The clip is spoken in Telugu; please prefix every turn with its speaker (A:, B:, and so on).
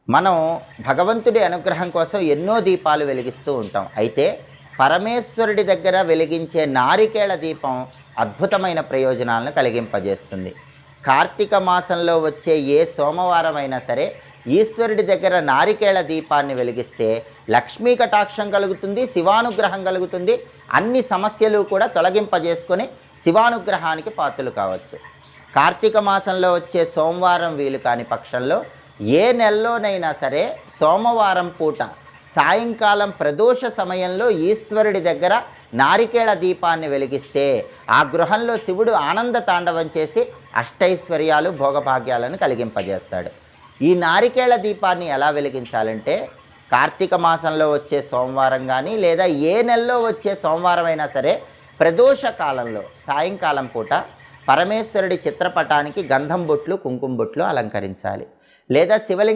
A: మనం భగవంతుడి అనుగ్రహం కోసం ఎన్నో దీపాలు వెలిగిస్తూ ఉంటాం. అయితే పరమేశ్వరుడి దగ్గర వెలిగించే నారికేళ దీపం అద్భుతమైన ప్రయోజనాలను కలిగింపజేస్తుంది. కార్తీక మాసంలో వచ్చే ఏ సోమవారం అయినా సరే ఈశ్వరుడి దగ్గర నారికేళ దీపాన్ని వెలిగిస్తే లక్ష్మీ కటాక్షం కలుగుతుంది, శివానుగ్రహం కలుగుతుంది. అన్ని సమస్యలు కూడా తొలగింపజేసుకొని శివానుగ్రహానికి పాత్రలు కావచ్చు. కార్తీక మాసంలో వచ్చే సోమవారం వీలు కాని పక్షంలో ఏ నెలలోనైనా సరే సోమవారం పూట సాయంకాలం ప్రదోష సమయంలో ఈశ్వరుడి దగ్గర నారికేళ దీపాన్ని వెలిగిస్తే ఆ గృహంలో శివుడు ఆనంద తాండవం చేసి అష్టైశ్వర్యాలు భోగభాగ్యాలను కలిగింపజేస్తాడు. ఈ నారికేళ దీపాన్ని ఎలా వెలిగించాలంటే కార్తీక మాసంలో వచ్చే సోమవారం కానీ లేదా ఏ నెలలో వచ్చే సోమవారం అయినా సరే ప్రదోష కాలంలో సాయంకాలం పూట పరమేశ్వరుడి చిత్రపటానికి గంధం బొట్లు, కుంకుమ బొట్లు అలంకరించాలి. లేదా శివలింగం